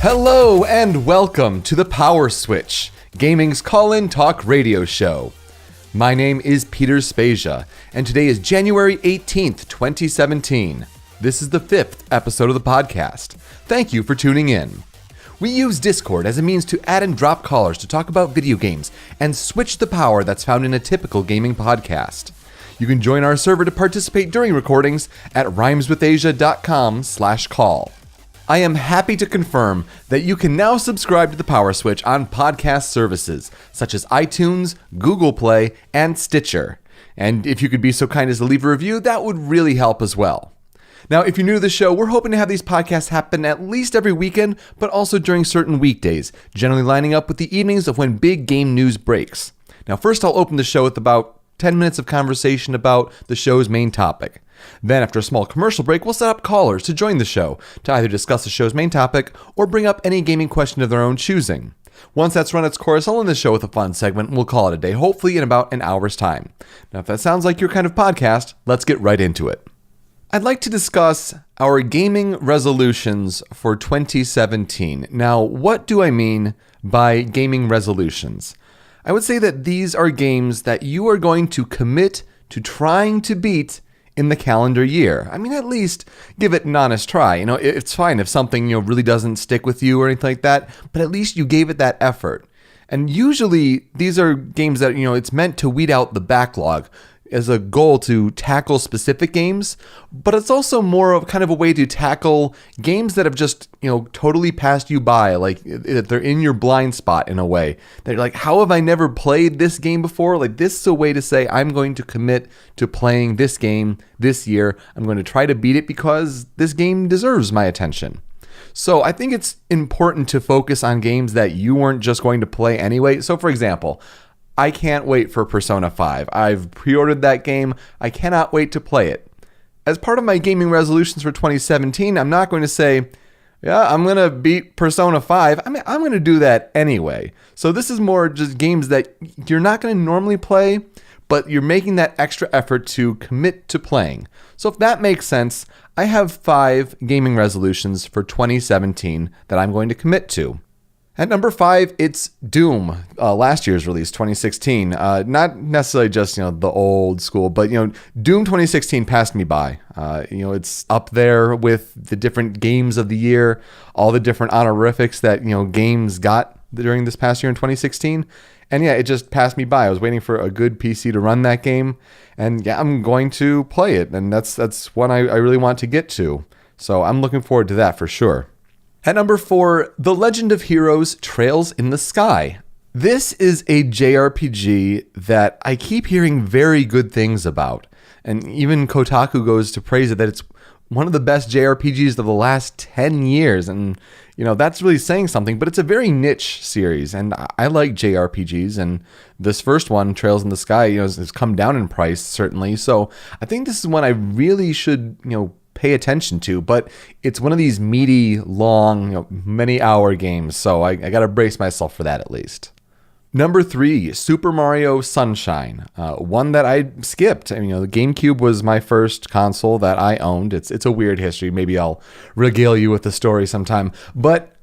Hello and welcome to the PowerSwitch, gaming's call-in talk radio show. My name is Peter Spezia, and today is January 18th, 2017. This is the 5th episode of the podcast. Thank you for tuning in. We use Discord as a means to add and drop callers to talk about video games and switch the power that's found in a typical gaming podcast. You can join our server to participate during recordings at rhymeswithasia.com/call. I am happy to confirm that you can now subscribe to the PowerSwitch on podcast services such as iTunes, Google Play, and Stitcher. And if you could be so kind as to leave a review, that would really help as well. Now, if you're new to the show, we're hoping to have these podcasts happen at least every weekend, but also during certain weekdays, generally lining up with the evenings of when big game news breaks. Now, first I'll open the show with about 10 minutes of conversation about the show's main topic. Then, after a small commercial break, we'll set up callers to join the show to either discuss the show's main topic or bring up any gaming question of their own choosing. Once that's run its course, I'll end the show with a fun segment and we'll call it a day, hopefully in about an hour's time. Now, if that sounds like your kind of podcast, let's get right into it. I'd like to discuss our gaming resolutions for 2017. Now, what do I mean by gaming resolutions? I would say that these are games that you are going to commit to trying to beat in the calendar year. I mean, at least give it an honest try. You know, it's fine if something, really doesn't stick with you or anything like that, but at least you gave it that effort. And usually these are games that, it's meant to weed out the backlog as a goal to tackle specific games, but it's also more of kind of a way to tackle games that have just, totally passed you by, like they're in your blind spot in a way. They're like, how have I never played this game before? Like, this is a way to say, I'm going to commit to playing this game this year. I'm going to try to beat it because this game deserves my attention. So I think it's important to focus on games that you weren't just going to play anyway. So for example, I can't wait for Persona 5. I've pre-ordered that game. I cannot wait to play it. As part of my gaming resolutions for 2017, I'm not going to say, yeah, I'm going to beat Persona 5. I'm going to do that anyway. So this is more just games that you're not going to normally play, but you're making that extra effort to commit to playing. So if that makes sense, I have 5 gaming resolutions for 2017 that I'm going to commit to. At number 5, it's Doom, last year's release, 2016. Not necessarily just, the old school, but, Doom 2016 passed me by. It's up there with the different games of the year, all the different honorifics that, games got during this past year in 2016. And yeah, it just passed me by. I was waiting for a good PC to run that game. And yeah, I'm going to play it. And that's one I really want to get to. So I'm looking forward to that for sure. At number 4, The Legend of Heroes Trails in the Sky. This is a JRPG that I keep hearing very good things about. And even Kotaku goes to praise it, that it's one of the best JRPGs of the last 10 years. And, that's really saying something, but it's a very niche series. And I like JRPGs. And this first one, Trails in the Sky, has come down in price, certainly. So I think this is one I really should, pay attention to, but it's one of these meaty, long, many-hour games, so I got to brace myself for that at least. Number 3, Super Mario Sunshine, one that I skipped. The GameCube was my first console that I owned. It's a weird history. Maybe I'll regale you with the story sometime, but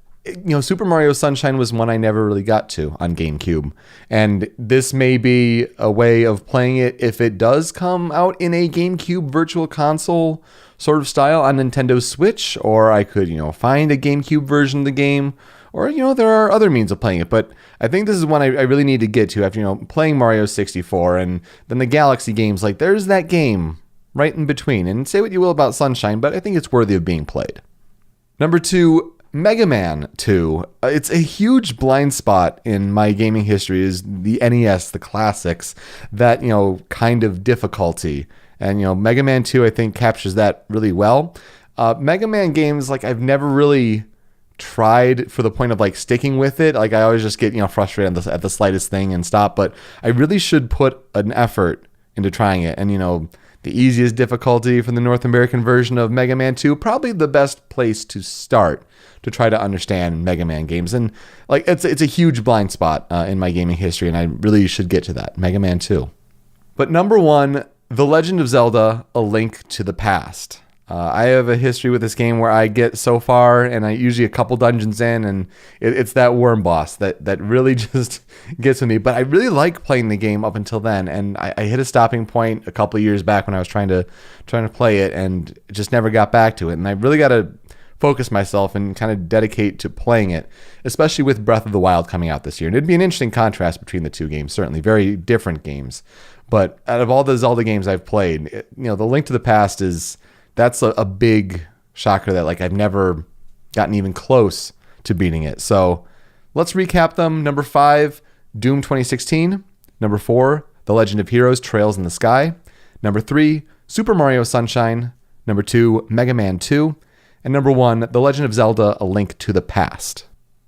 Super Mario Sunshine was one I never really got to on GameCube, and this may be a way of playing it if it does come out in a GameCube Virtual Console sort of style on Nintendo Switch, or I could, find a GameCube version of the game, or, there are other means of playing it, but I think this is one I really need to get to after, playing Mario 64, and then the Galaxy games, like, there's that game right in between, and say what you will about Sunshine, but I think it's worthy of being played. Number 2, Mega Man 2. It's a huge blind spot in my gaming history is the NES, the classics, that, kind of difficulty. And, Mega Man 2, I think, captures that really well. Mega Man games, I've never really tried for the point of, sticking with it. I always just get, frustrated at the slightest thing and stop. But I really should put an effort into trying it. And, the easiest difficulty for the North American version of Mega Man 2, probably the best place to start to try to understand Mega Man games. And, it's a huge blind spot in my gaming history, and I really should get to that, Mega Man 2. But number 1, The Legend of Zelda: A Link to the Past. I have a history with this game where I get so far, and I usually a couple dungeons in, and it's that worm boss that really just gets with me. But I really like playing the game up until then, and I hit a stopping point a couple of years back when I was trying to play it, and just never got back to it. And I really got to focus myself and kind of dedicate to playing it, especially with Breath of the Wild coming out this year. And it'd be an interesting contrast between the two games, certainly very different games. But out of all the Zelda games I've played, The Link to the Past that's a big shocker that like I've never gotten even close to beating it. So let's recap them. Number 5, Doom 2016. Number 4, The Legend of Heroes Trails in the Sky. Number 3, Super Mario Sunshine. Number 2, Mega Man 2. And number 1, The Legend of Zelda: A Link to the Past.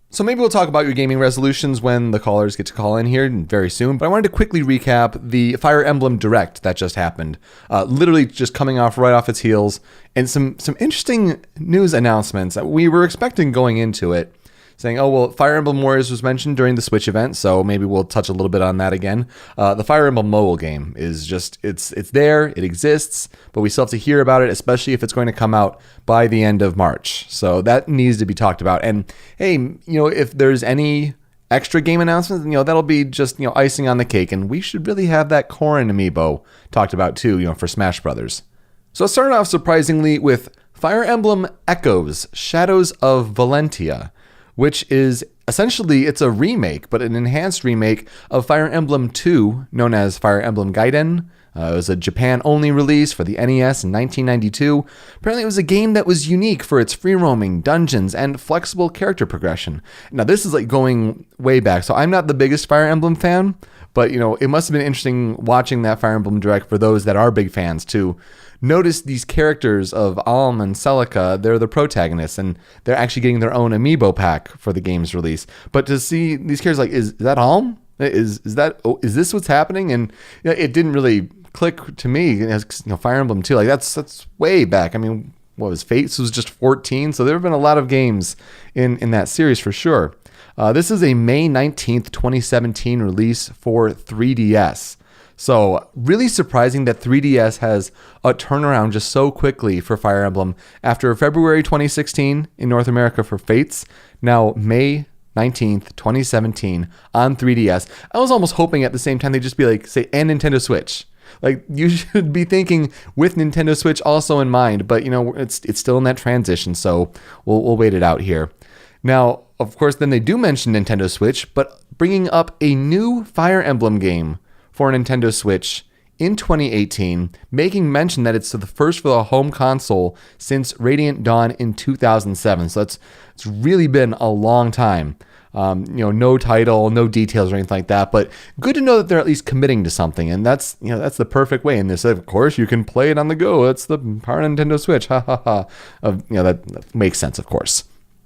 So maybe we'll talk about your gaming resolutions when the callers get to call in here very soon, but I wanted to quickly recap the Fire Emblem Direct that just happened. Literally just coming right off its heels, and some interesting news announcements that we were expecting going into it. Saying, oh, well, Fire Emblem Warriors was mentioned during the Switch event, so maybe we'll touch a little bit on that again. The Fire Emblem mobile game is just, it's there, it exists, but we still have to hear about it, especially if it's going to come out by the end of March. So that needs to be talked about. And hey, if there's any extra game announcements, that'll be just, icing on the cake. And we should really have that Corrin amiibo talked about too, for Smash Brothers. So let's start off surprisingly with Fire Emblem Echoes, Shadows of Valentia, which is essentially, it's a remake, but an enhanced remake of Fire Emblem 2, known as Fire Emblem Gaiden. It was a Japan-only release for the NES in 1992. Apparently, it was a game that was unique for its free-roaming dungeons and flexible character progression. Now, this is like going way back, so I'm not the biggest Fire Emblem fan, but, it must have been interesting watching that Fire Emblem Direct for those that are big fans, too. Notice these characters of Alm and Celica, they're the protagonists, and they're actually getting their own amiibo pack for the game's release. But to see these characters, like, is that Alm? Is this what's happening? And it didn't really click to me as Fire Emblem 2. Like, that's way back. I mean, what was Fates was just 14, so there have been a lot of games in that series for sure. This is a May 19th, 2017 release for 3DS. So really surprising that 3DS has a turnaround just so quickly for Fire Emblem after February 2016 in North America for Fates. Now May 19th, 2017 on 3DS. I was almost hoping at the same time they'd just be like, say, and Nintendo Switch. Like, you should be thinking with Nintendo Switch also in mind, but it's still in that transition, so we'll wait it out here. Now, of course, then they do mention Nintendo Switch, but bringing up a new Fire Emblem game for Nintendo Switch in 2018, making mention that it's the first for the home console since Radiant Dawn in 2007. So it's really been a long time. No title, no details or anything like that, but good to know that they're at least committing to something, and that's the perfect way. And this, of course, you can play it on the go. It's the power of Nintendo Switch. Ha ha ha. That makes sense, of course.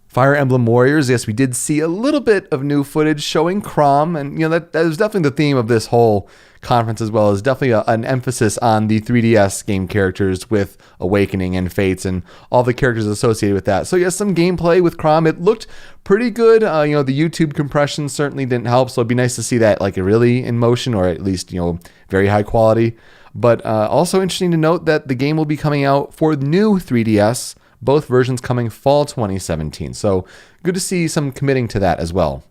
Fire Emblem Warriors, yes, we did see a little bit of new footage showing Chrom, and that is definitely the theme of this whole conference as well, is definitely an emphasis on the 3DS game characters with Awakening and Fates and all the characters associated with that. So yes, some gameplay with Chrom. It looked pretty good. The YouTube compression certainly didn't help, so it'd be nice to see that like really in motion, or at least very high quality. But also interesting to note that the game will be coming out for new 3DS, both versions coming fall 2017. So good to see some committing to that as well.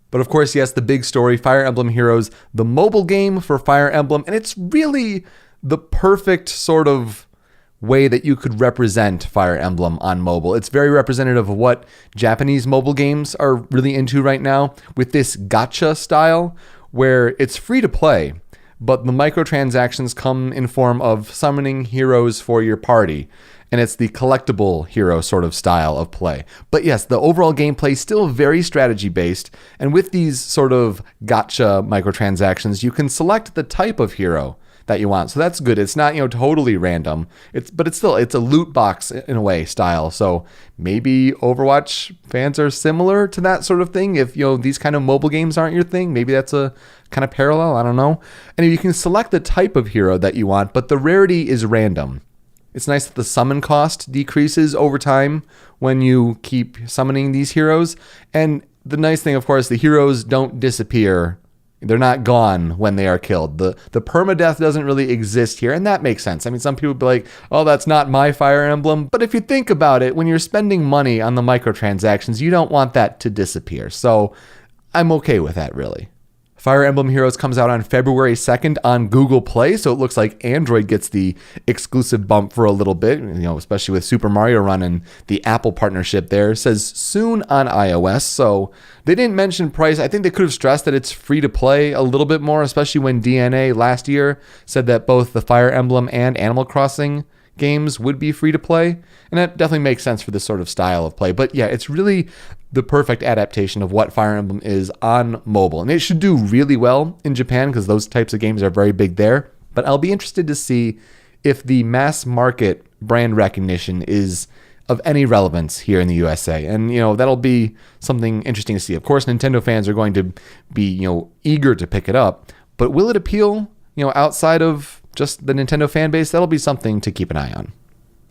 But of course, yes, the big story, Fire Emblem Heroes, the mobile game for Fire Emblem, and it's really the perfect sort of way that you could represent Fire Emblem on mobile. It's very representative of what Japanese mobile games are really into right now, with this gacha style where it's free to play, but the microtransactions come in form of summoning heroes for your party. And it's the collectible hero sort of style of play. But yes, the overall gameplay is still very strategy based. And with these sort of gacha microtransactions, you can select the type of hero that you want. So that's good. It's not, totally random. It's a loot box in a way style. So maybe Overwatch fans are similar to that sort of thing. If, these kind of mobile games aren't your thing, maybe that's a kind of parallel. I don't know. And you can select the type of hero that you want, but the rarity is random. It's nice that the summon cost decreases over time when you keep summoning these heroes. And the nice thing, of course, the heroes don't disappear They're not gone when they are killed. The permadeath doesn't really exist here, and that makes sense. I mean, some people be like, oh, that's not my Fire Emblem. But if you think about it, when you're spending money on the microtransactions, you don't want that to disappear. So I'm okay with that, really. Fire Emblem Heroes comes out on February 2nd on Google Play, so it looks like Android gets the exclusive bump for a little bit, especially with Super Mario Run and the Apple partnership there. It says soon on iOS, so they didn't mention price. I think they could have stressed that it's free to play a little bit more, especially when DNA last year said that both the Fire Emblem and Animal Crossing games would be free to play, and that definitely makes sense for this sort of style of play. But yeah, it's really the perfect adaptation of what Fire Emblem is on mobile, and it should do really well in Japan because those types of games are very big there. But I'll be interested to see if the mass market brand recognition is of any relevance here in the USA, and that'll be something interesting to see. Of course, Nintendo fans are going to be eager to pick it up, but will it appeal outside of just the Nintendo fan base? That'll be something to keep an eye on.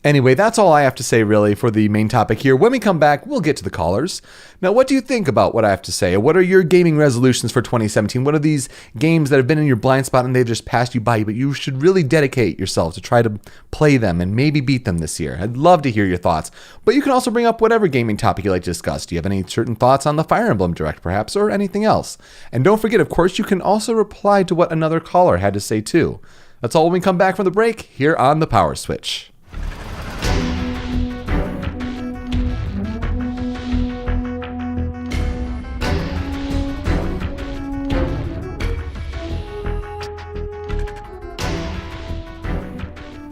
Anyway, that's all I have to say really for the main topic here. When we come back, we'll get to the callers. Now, what do you think about what I have to say? What are your gaming resolutions for 2017? What are these games that have been in your blind spot and they've just passed you by, but you should really dedicate yourself to try to play them and maybe beat them this year? I'd love to hear your thoughts, but you can also bring up whatever gaming topic you like to discuss. Do you have any certain thoughts on the Fire Emblem Direct, perhaps, or anything else? And don't forget, of course, you can also reply to what another caller had to say too. That's all when we come back from the break here on the Power Switch.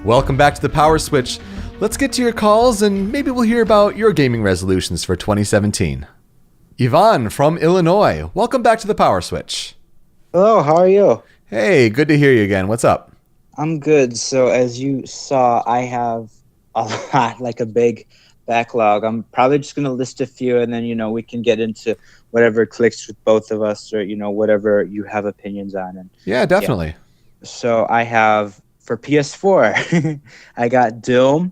Welcome back to the Power Switch. Let's get to your calls and maybe we'll hear about your gaming resolutions for 2017. Yvonne from Illinois, welcome back to the Power Switch. Hello, how are you? Hey, good to hear you again. What's up? I'm good. So as you saw, I have a lot, like a big backlog. I'm probably just going to list a few and then, we can get into whatever clicks with both of us or, whatever you have opinions on. And yeah, definitely. Yeah. So I have, for PS4, I got Doom,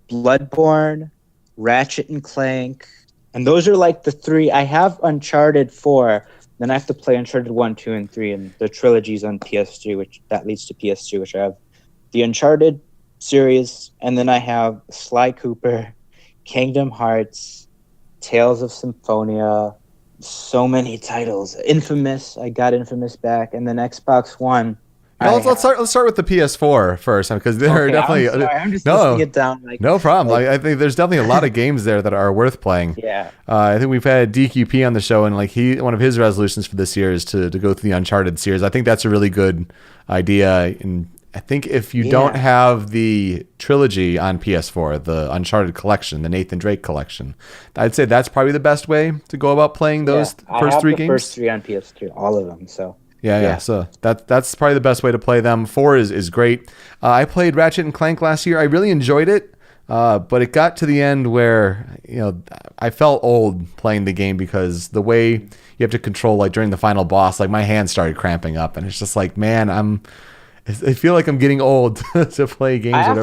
Bloodborne, Ratchet and Clank, and those are like the three. I have Uncharted 4, then I have to play Uncharted 1, 2, and 3, and the trilogies on PS3, which that leads to PS2, which I have the Uncharted series, and then I have Sly Cooper, Kingdom Hearts, Tales of Symphonia, so many titles. Infamous, I got Infamous back, and then Xbox One. Well, let's start with the PS4 first, because there are definitely I'm just listing it down. No problem. I think there's definitely a lot of games there that are worth playing. Yeah. I think we've had DQP on the show, and one of his resolutions for this year is to go through the Uncharted series. I think that's a really good idea, and I think if you don't have the trilogy on PS4, the Uncharted collection, the Nathan Drake collection, I'd say that's probably the best way to go about playing those first three games. First three on PS2, all of them. So. Yeah. So that's probably the best way to play them. 4 is great. I played Ratchet and Clank last year. I really enjoyed it, but it got to the end where I felt old playing the game because the way you have to control during the final boss, my hands started cramping up, and it's just man, I feel like I'm getting old to play games. I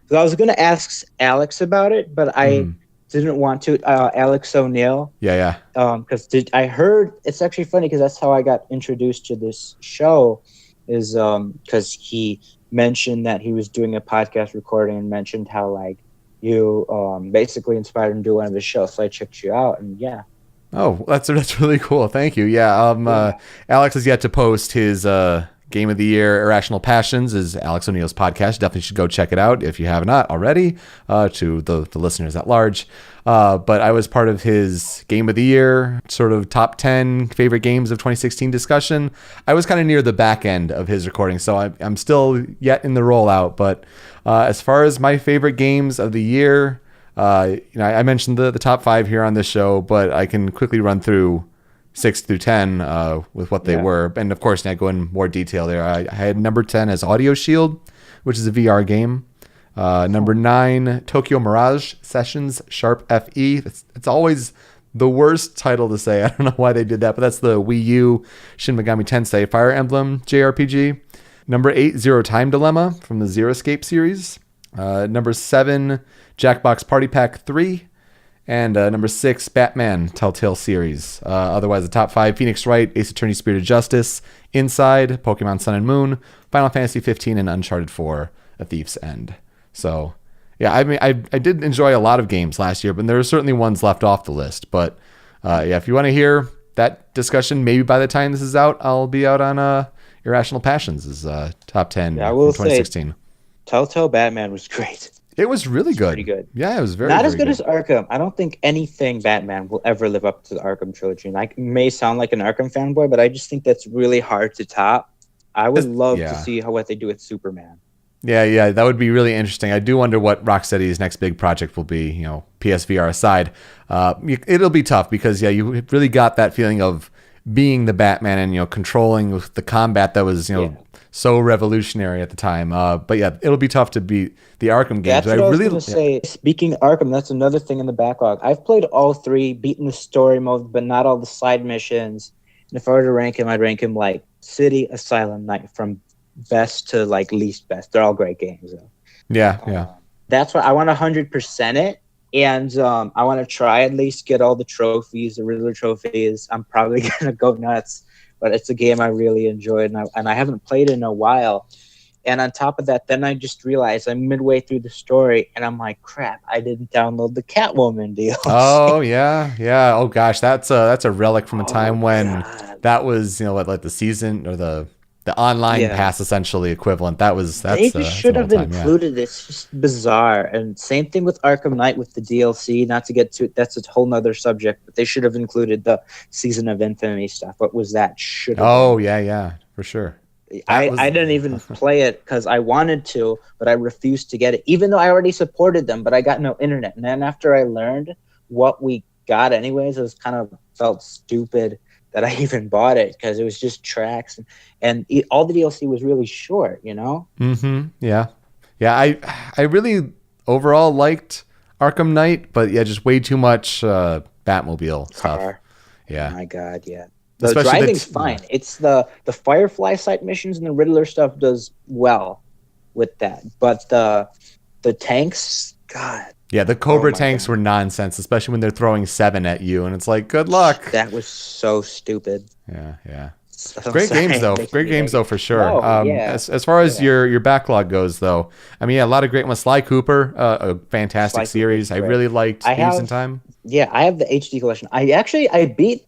was going to ask Alex about it, but I didn't want to. Alex O'Neill. Yeah. Because I heard, it's actually funny because that's how I got introduced to this show, is because he mentioned that he was doing a podcast recording and mentioned how you basically inspired him to do one of his shows. So I checked you out, and yeah. Oh, that's really cool. Thank you. Yeah. Alex has yet to post his Game of the Year Irrational Passions is Alex O'Neill's podcast. Definitely should go check it out if you have not already, to the listeners at large. But I was part of his Game of the Year sort of top 10 favorite games of 2016 discussion. I was kind of near the back end of his recording, so I'm still yet in the rollout. But as far as my favorite games of the year, I mentioned the top 5 here on this show, but I can quickly run through 6 through 10 with what they were. And of course, now go in more detail there. I had number 10 as Audio Shield, which is a VR game. Number 9, Tokyo Mirage Sessions Sharp FE. It's always the worst title to say. I don't know why they did that, but that's the Wii U Shin Megami Tensei Fire Emblem JRPG. Number 8, Zero Time Dilemma from the Zero Escape series. Number 7, Jackbox Party Pack 3. And number 6, Batman Telltale series. Otherwise, the top 5, Phoenix Wright, Ace Attorney Spirit of Justice, Inside, Pokemon Sun and Moon, Final Fantasy 15, and Uncharted 4, A Thief's End. So, yeah, I mean, I did enjoy a lot of games last year, but there are certainly ones left off the list. But, yeah, if you want to hear that discussion, maybe by the time this is out, I'll be out on Irrational Passions' top 10 I will from 2016. say, Telltale Batman was great. It was really good. Pretty good. Yeah, it was very, Not very as good as Arkham. I don't think anything Batman will ever live up to the Arkham trilogy. And I may sound like an Arkham fanboy, but I just think that's really hard to top. I would love to see what they do with Superman. Yeah, that would be really interesting. I do wonder what Rocksteady's next big project will be, PSVR aside. It'll be tough because, you really got that feeling of being the Batman and, controlling the combat that was, so revolutionary at the time. But yeah, it'll be tough to beat the Arkham games. That's what I was going to say. Speaking of Arkham, that's another thing in the backlog. I've played all 3, beaten the story mode, but not all the side missions. And if I were to rank him, I'd rank him like City, Asylum, Night, from best to like least best. They're all great games, though. Yeah. That's why I want 100% it. And I want to try at least get all the trophies, the Riddler trophies. I'm probably going to go nuts. But it's a game I really enjoyed, and I haven't played in a while. And on top of that, then I just realized I'm midway through the story, and I'm like, crap, I didn't download the Catwoman deal. Oh, yeah. Oh, gosh, that's a relic from a time when that was, like the season or the online pass essentially equivalent. They should have included this. It's just bizarre. And same thing with Arkham Knight with the DLC. Not to get to it, that's a whole nother subject. But they should have included the Season of Infamy stuff. What was that? Yeah, for sure. I didn't even play it because I wanted to, but I refused to get it, even though I already supported them. But I got no internet. And then after I learned what we got, anyways, it was kind of felt stupid that I even bought it because it was just tracks and all the DLC was really short, Mm-hmm. Yeah. I really overall liked Arkham Knight, but just way too much Batmobile stuff. Yeah. Oh my God, yeah. The driving's fine. It's the Firefly side missions and the Riddler stuff does well with that, but the tanks, God. Yeah, the Cobra tanks were nonsense, especially when they're throwing 7 at you, and it's like, good luck. That was so stupid. Yeah. Great games, though. Great games, though, for sure. As far as your backlog goes, though, I mean, a lot of great ones. Sly Cooper, a fantastic series. I really liked Thieves in Time. Yeah, I have the HD collection. I beat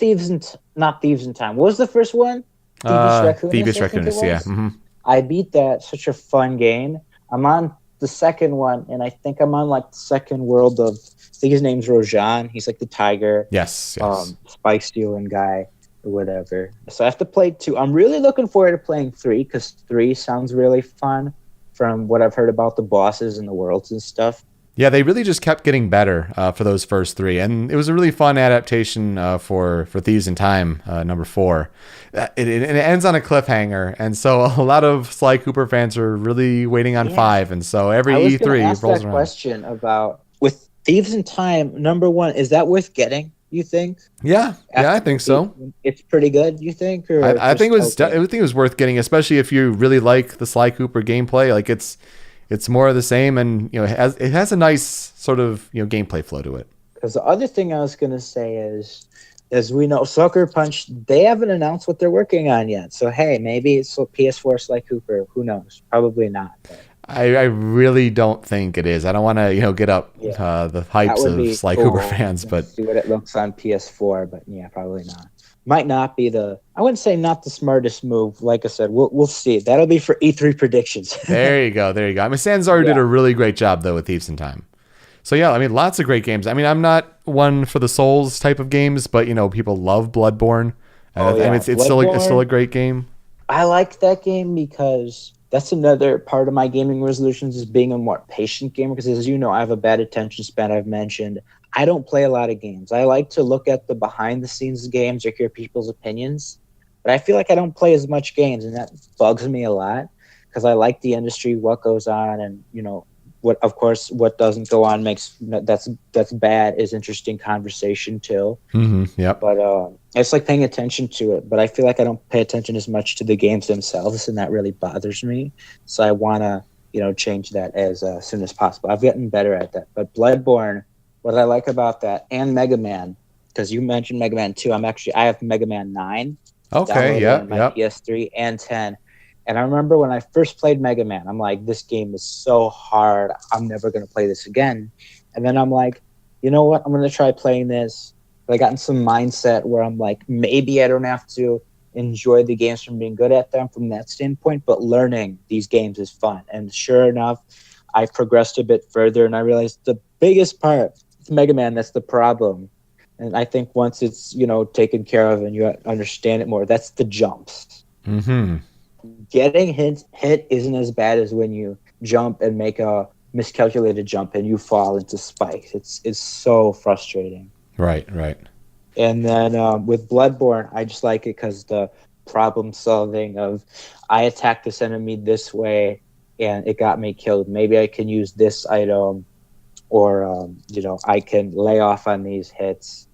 not Thieves in Time. What was the first one? Thievius Raccoonus, yeah. Mm-hmm. I beat that. Such a fun game. I'm on the second one, and I think I'm on like the second world of, I think his name's Rojan. He's like the tiger. Yes. Spike stealing guy or whatever. So I have to play 2. I'm really looking forward to playing 3 because 3 sounds really fun from what I've heard about the bosses and the worlds and stuff. Yeah, they really just kept getting better for those first 3, and it was a really fun adaptation for Thieves in Time, number 4. It ends on a cliffhanger, and so a lot of Sly Cooper fans are really waiting on 5, and so every E3 rolls around. I was that question about, with Thieves in Time, number 1, is that worth getting, you think? Yeah, I think so. It's pretty good, you think? Or I think it was worth getting, especially if you really like the Sly Cooper gameplay. Like it's more of the same, and it has a nice sort of gameplay flow to it. Because the other thing I was going to say is, as we know, Sucker Punch, they haven't announced what they're working on yet. So hey, maybe it's PS4 Sly Cooper. Who knows? Probably not. But I really don't think it is. I don't want to get up the hypes of Sly Cooper fans, but see what it looks on PS4. But yeah, probably not. Might not be I wouldn't say not the smartest move. Like I said, we'll see. That'll be for E3 predictions. There you go. I mean, Sanzaru did a really great job, though, with Thieves in Time. So, yeah, I mean, lots of great games. I mean, I'm not one for the Souls type of games, but, people love Bloodborne. And it's still a great game. I like that game because that's another part of my gaming resolutions is being a more patient gamer. Because, as you know, I have a bad attention span, I've mentioned. I don't play a lot of games. I like to look at the behind-the-scenes games or hear people's opinions. But I feel like I don't play as much games, and that bugs me a lot because I like the industry, what goes on, and, what doesn't go on that's bad is interesting conversation too. Mm-hmm, yep. But it's like paying attention to it. But I feel like I don't pay attention as much to the games themselves, and that really bothers me. So I want to, change that as soon as possible. I've gotten better at that. But Bloodborne, what I like about that and Mega Man, because you mentioned Mega Man 2. I have Mega Man 9 Okay, downloaded on yep, my yep. PS3 and 10. And I remember when I first played Mega Man, I'm like, this game is so hard. I'm never going to play this again. And then I'm like, you know what? I'm going to try playing this. But I got in some mindset where I'm like, maybe I don't have to enjoy the games from being good at them from that standpoint, but learning these games is fun. And sure enough, I progressed a bit further and I realized the biggest part is Mega Man. That's the problem. And I think once it's, taken care of and you understand it more, that's the jumps. Mm-hmm. Getting hit isn't as bad as when you jump and make a miscalculated jump and you fall into spikes. It's so frustrating. Right. And then with Bloodborne, I just like it because the problem solving of I attacked this enemy this way and it got me killed. Maybe I can use this item, or I can lay off on these hits.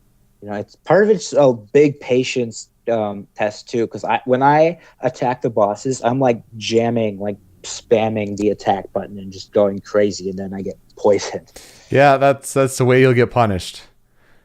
It's part of it's a big patience test too, because when I attack the bosses, I'm like jamming, like spamming the attack button and just going crazy, and then I get poisoned. Yeah, that's the way you'll get punished.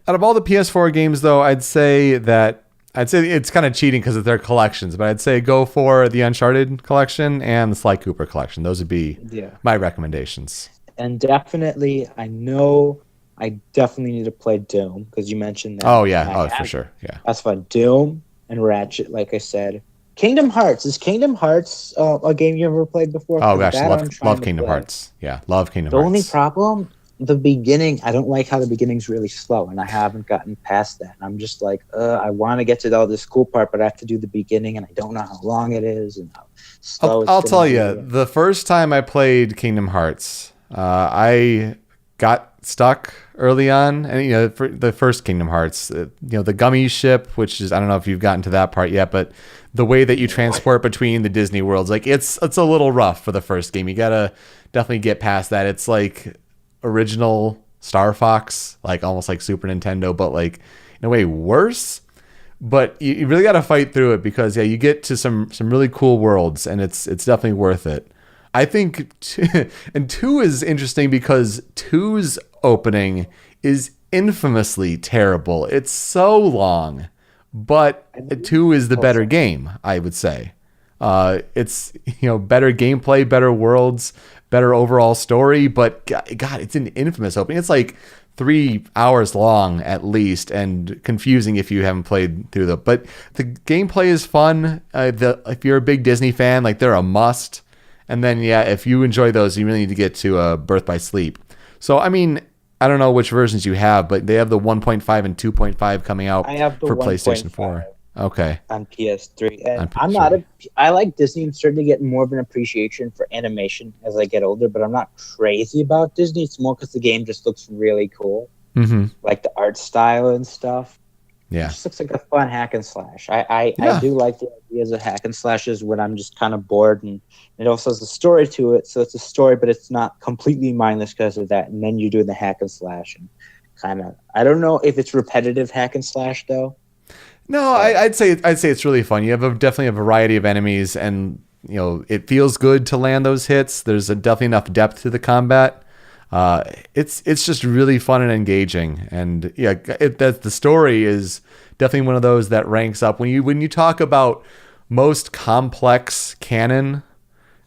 Out of all the PS4 games, though, I'd say it's kind of cheating because of their collections, but I'd say go for the Uncharted collection and the Sly Cooper collection. Those would be my recommendations. And definitely, I definitely need to play Doom, because you mentioned that. Oh, yeah. Oh, for sure. Yeah. That's fun. Doom and Ratchet, like I said. Kingdom Hearts. Is Kingdom Hearts a game you ever played before? Oh, gosh. Love Kingdom Hearts. Yeah. Love Kingdom Hearts. The only problem, the beginning, I don't like how the beginning's really slow, and I haven't gotten past that. And I'm just like, I want to get to all this cool part, but I have to do the beginning, and I don't know how long it is and how slow I'll tell you, the first time I played Kingdom Hearts, I got stuck early on, and for the first Kingdom Hearts, the gummy ship, which is, I don't know if you've gotten to that part yet, but the way that you transport between the Disney worlds, like it's a little rough for the first game. You gotta definitely get past that. It's like original Star Fox, like almost like Super Nintendo, but like in a way worse. But you really got to fight through it, because you get to some really cool worlds, and it's definitely worth it. I think and 2 is interesting because 2's opening is infamously terrible. It's so long, but 2 is the better game, I would say. It's better gameplay, better worlds, better overall story, but God, it's an infamous opening. It's like 3 hours long at least, and confusing if you haven't played through them. But the gameplay is fun. If you're a big Disney fan, like they're a must. And then, if you enjoy those, you really need to get to Birth by Sleep. So, I mean, I don't know which versions you have, but they have the 1.5 and 2.5 coming out for PlayStation 4. Okay. On PS3. And I like Disney. I'm starting to get more of an appreciation for animation as I get older, but I'm not crazy about Disney. It's more because the game just looks really cool. Mm-hmm. Like the art style and stuff. Yeah. It just looks like a fun hack and slash. I do like the ideas of hack and slashes when I'm just kind of bored, and it also has a story to it. So it's a story, but it's not completely mindless because of that. And then you do the hack and slash, and kind of, I don't know if it's repetitive hack and slash though. No, I'd say it's really fun. You have definitely a variety of enemies, and it feels good to land those hits. There's definitely enough depth to the combat. It's just really fun and engaging, and the story is definitely one of those that ranks up when you talk about most complex canon.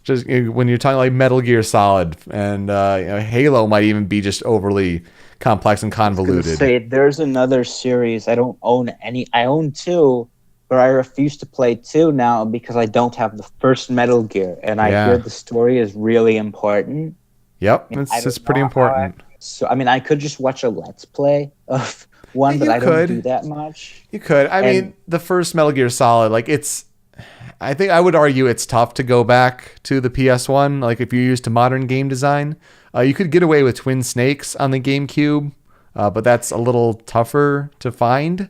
Just when you're talking like Metal Gear Solid and Halo might even be just overly complex and convoluted. There's another series I don't own any. I own 2, but I refuse to play 2 now because I don't have the first Metal Gear, and I hear the story is really important. Yep, it's pretty important. I could just watch a Let's Play of one, but I don't do that much. You could. I mean, the first Metal Gear Solid, like I think I would argue it's tough to go back to the PS1. Like if you're used to modern game design, you could get away with Twin Snakes on the GameCube, but that's a little tougher to find.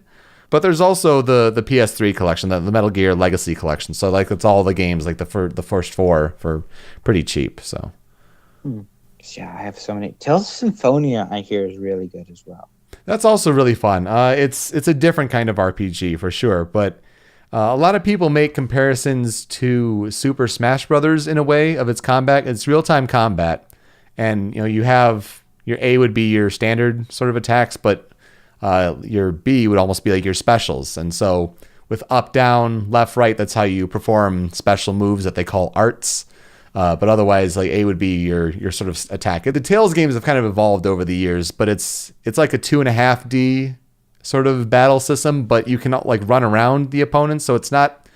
But there's also the PS3 collection, the Metal Gear Legacy collection. So like it's all the games, like the first 4 for pretty cheap. So. Yeah, I have so many. Tales of Symphonia, I hear, is really good as well. That's also really fun. It's a different kind of RPG for sure, but a lot of people make comparisons to Super Smash Brothers in a way of its combat. It's real-time combat, and you have your A would be your standard sort of attacks, but your B would almost be like your specials. And so with up, down, left, right, that's how you perform special moves that they call arts. But otherwise, like A would be your sort of attack. The Tales games have kind of evolved over the years, but it's like a 2.5D sort of battle system, but you can like run around the opponents, so it's not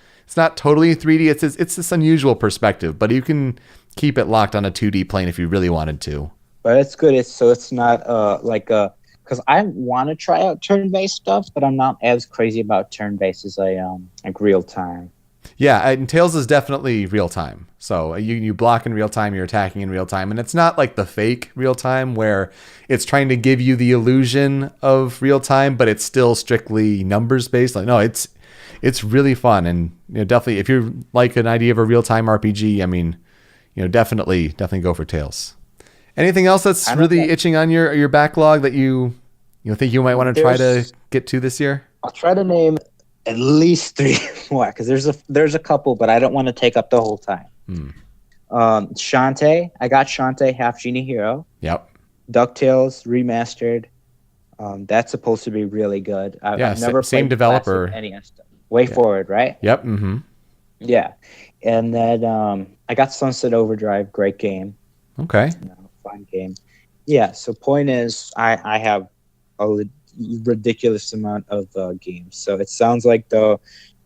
totally 3D. It's this unusual perspective, but you can keep it locked on a 2D plane if you really wanted to. But it's good. It's not like a, because I want to try out turn-based stuff, but I'm not as crazy about turn-based as I am like real time. Yeah, and Tales is definitely real time. So you block in real time, you're attacking in real time, and it's not like the fake real time where it's trying to give you the illusion of real time, but it's still strictly numbers based. Like no, it's really fun, and definitely if you're like an idea of a real time RPG, I mean, definitely go for Tales. Anything else that's really itching on your backlog that you think you might want to try to get to this year? I'll try to name at least 3 more because there's a couple, but I don't want to take up the whole time. Shantae, I got Shantae Half Genie Hero. Yep. DuckTales remastered. That's supposed to be really good. I've never same developer. NES stuff. Way Forward, right? Yep. Mm-hmm. Yeah, and then I got Sunset Overdrive. Great game. Okay. Fun game. Yeah. So point is, I have a ridiculous amount of games. So it sounds like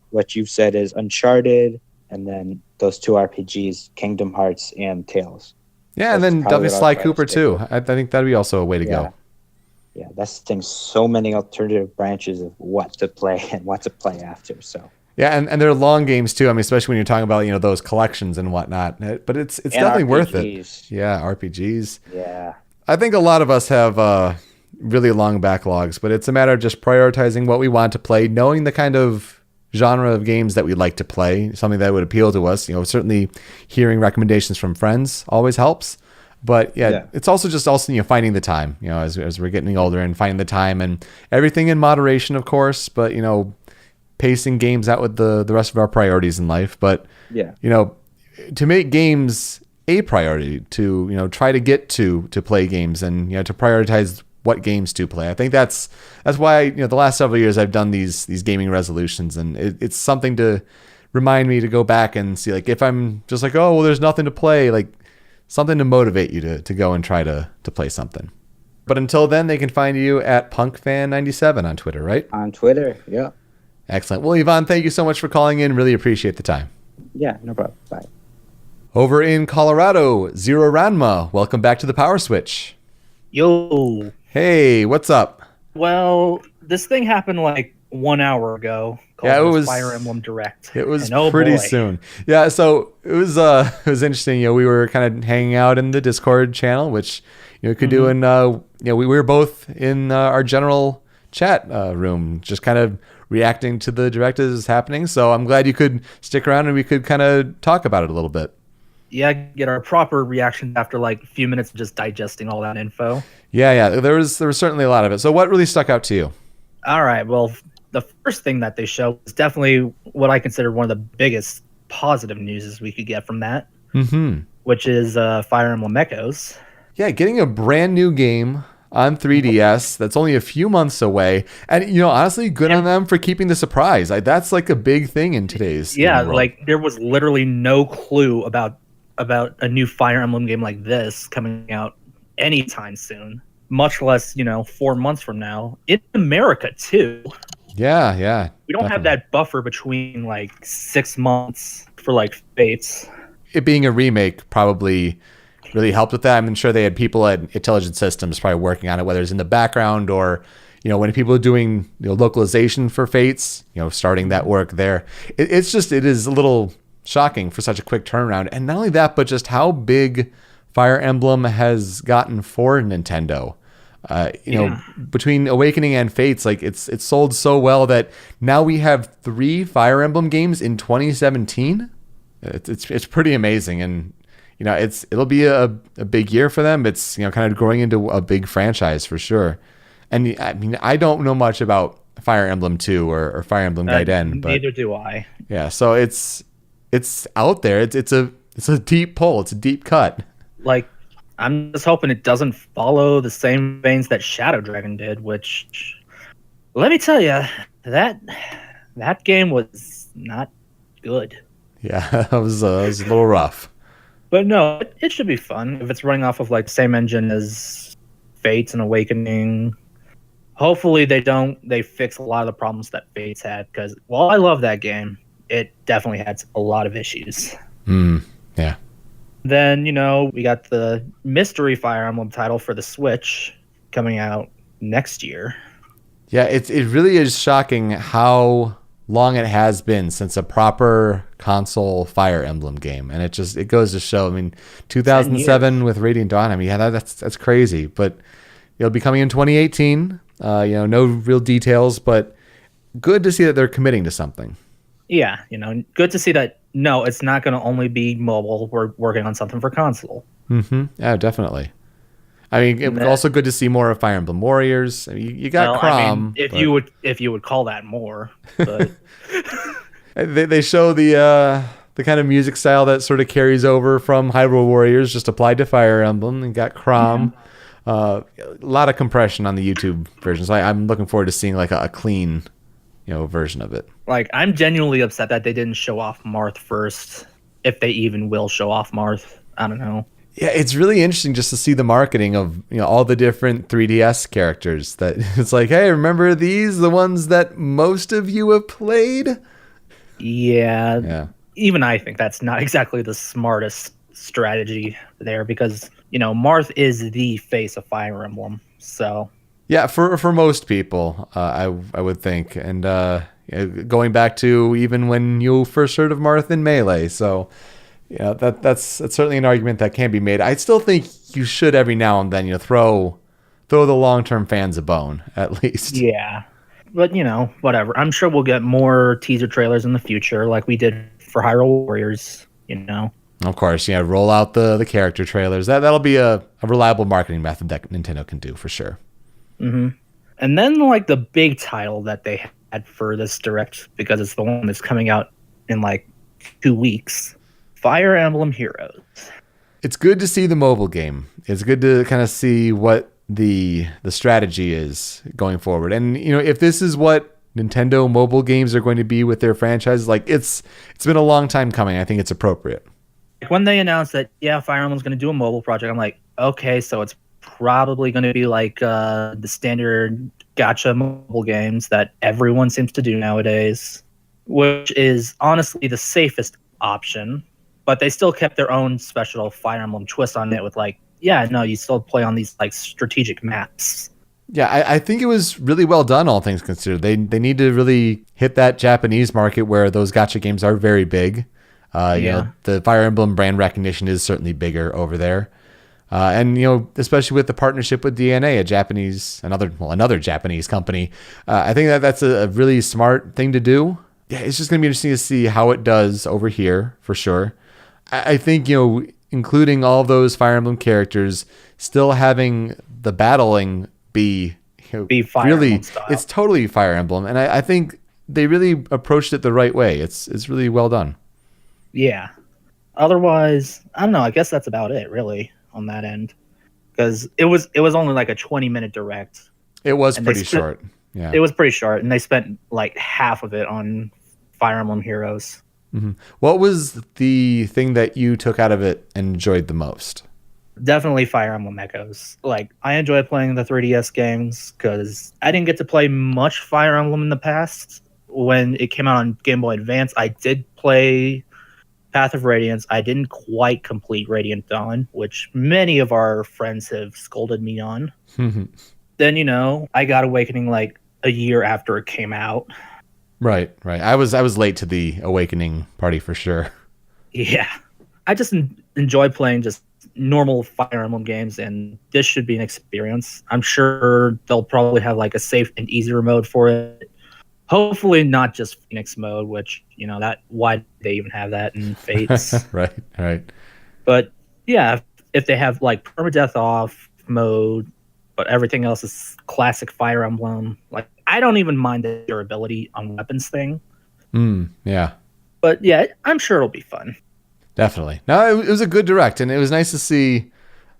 what you've said is Uncharted, and then those 2 RPGs, Kingdom Hearts and Tales. Yeah, and then W Sly Cooper too. I think that'd be also a way to go. Yeah, that's the thing. So many alternative branches of what to play and what to play after. So yeah, and they're long games too. I mean, especially when you're talking about those collections and whatnot. But it's definitely worth it. Yeah, RPGs. Yeah, I think a lot of us have really long backlogs, but it's a matter of just prioritizing what we want to play, knowing the kind of genre of games that we'd like to play, something that would appeal to us. Certainly hearing recommendations from friends always helps. But yeah. It's also finding the time, as we're getting older and finding the time, and everything in moderation, of course, but pacing games out with the rest of our priorities in life. But to make games a priority, to try to get to play games, and to prioritize what games to play. I think that's why the last several years I've done these gaming resolutions, and it's something to remind me to go back and see, like, if I'm just like, oh well, there's nothing to play, like something to motivate you to go and try to play something. But until then, they can find you at punkfan97 on Twitter, right? On Twitter, yeah. Excellent. Well, Yvonne, thank you so much for calling in. Really appreciate the time. Yeah, no problem. Bye. Over in Colorado, ZeroRanma, welcome back to the PowerSwitch. Yo. Hey, what's up? Well, this thing happened like 1 hour ago. It was Fire Emblem Direct. It was pretty soon. Yeah, so it was interesting. We were kind of hanging out in the Discord channel, which could do, and we were both in our general chat room, just kind of reacting to the Direct as it's happening. So I'm glad you could stick around and we could kind of talk about it a little bit. Yeah, get our proper reaction after like a few minutes of just digesting all that info. Yeah, there was certainly a lot of it. So what really stuck out to you? All right, well, the first thing that they showed is definitely what I consider one of the biggest positive news we could get from that, which is Fire Emblem Echoes. Yeah, getting a brand new game on 3DS that's only a few months away, and honestly, good on them for keeping the surprise. That's like a big thing in today's world. Like there was literally no clue about a new Fire Emblem game like this coming out anytime soon, much less 4 months from now in America too. Yeah. We don't have that buffer between like 6 months for like Fates. It being a remake probably really helped with that. I'm sure they had people at Intelligent Systems probably working on it, whether it's in the background or when people are doing localization for Fates, starting that work there. It is a little shocking for such a quick turnaround, and not only that, but just how big Fire Emblem has gotten for Nintendo. Between Awakening and Fates, like it's sold so well that now we have 3 Fire Emblem games in 2017. It's pretty amazing, and it'll be a big year for them. It's kind of growing into a big franchise for sure. And I mean, I don't know much about Fire Emblem 2 or Fire Emblem Gaiden, but neither do I. Yeah, so it's out there. It's a deep pull. It's a deep cut. Like, I'm just hoping it doesn't follow the same veins that Shadow Dragon did, which, let me tell you, that game was not good. Yeah, it was a little rough. But no, it should be fun if it's running off of like the same engine as Fates and Awakening. Hopefully they fix a lot of the problems that Fates had, because while I love that game, it definitely had a lot of issues. Yeah. Then, we got the mystery Fire Emblem title for the Switch coming out next year. Yeah, it really is shocking how long it has been since a proper console Fire Emblem game, and it goes to show. I mean, 2007 with Radiant Dawn. I mean, yeah, that's crazy, but it'll be coming in 2018. No real details, but good to see that they're committing to something. Yeah, good to see that. No, it's not going to only be mobile. We're working on something for console. Mm-hmm. Yeah, definitely. I mean, it's also good to see more of Fire Emblem Warriors. I mean, you got Chrom. I mean, if you would call that more, but they show the kind of music style that sort of carries over from Hyrule Warriors, just applied to Fire Emblem. And got Chrom. A lot of compression on the YouTube version, so I'm looking forward to seeing like a clean, version of it. Like, I'm genuinely upset that they didn't show off Marth first, if they even will show off Marth. I don't know. Yeah, it's really interesting just to see the marketing of all the different 3DS characters. That it's like, hey, remember these, the ones that most of you have played? Yeah. Even I think that's not exactly the smartest strategy there, because Marth is the face of Fire Emblem. So yeah, for most people, I would think, and going back to even when you first heard of Marth in Melee. So that's certainly an argument that can be made. I still think you should every now and then throw the long-term fans a bone, at least. Yeah, but whatever. I'm sure we'll get more teaser trailers in the future, like we did for Hyrule Warriors. Of course, roll out the character trailers. That'll be a reliable marketing method that Nintendo can do for sure. Mm-hmm. And then like the big title that they had for this Direct, because it's the one that's coming out in like 2 weeks, Fire Emblem Heroes. It's good to see the mobile game. It's good to kind of see what the strategy is going forward. And if this is what Nintendo mobile games are going to be with their franchises, like it's been a long time coming. I think it's appropriate. When they announced that, Fire Emblem's going to do a mobile project, I'm like, okay, so it's probably going to be like the standard gacha mobile games that everyone seems to do nowadays, which is honestly the safest option. But they still kept their own special Fire Emblem twist on it with you still play on these like strategic maps. Yeah, I think it was really well done, all things considered. They need to really hit that Japanese market where those gacha games are very big. The Fire Emblem brand recognition is certainly bigger over there. And especially with the partnership with DNA, another Japanese company, I think that's a really smart thing to do. Yeah, it's just going to be interesting to see how it does over here for sure. I think including all those Fire Emblem characters, still having the battling be Fire really Emblem style. It's totally Fire Emblem, and I think they really approached it the right way. It's really well done. Yeah. Otherwise, I don't know. I guess that's about it, really, on that end, because it was only like a 20-minute Direct. It was pretty short. Yeah, it was pretty short, and they spent like half of it on Fire Emblem Heroes. Mm-hmm. What was the thing that you took out of it and enjoyed the most? Definitely Fire Emblem Echoes. Like, I enjoy playing the 3DS games because I didn't get to play much Fire Emblem in the past. When it came out on Game Boy Advance, I did play Path of Radiance. I didn't quite complete Radiant Dawn, which many of our friends have scolded me on. Then, I got Awakening like a year after it came out. Right. I was late to the Awakening party for sure. Yeah. I just enjoy playing just normal Fire Emblem games, and this should be an experience. I'm sure they'll probably have like a safe and easier mode for it. Hopefully not just Phoenix mode, which, why do they even have that in Fates? Right. But yeah, if they have like permadeath off mode, but everything else is classic Fire Emblem, like I don't even mind the durability on weapons thing. Yeah. But yeah, I'm sure it'll be fun. Definitely. No, it was a good Direct, and it was nice to see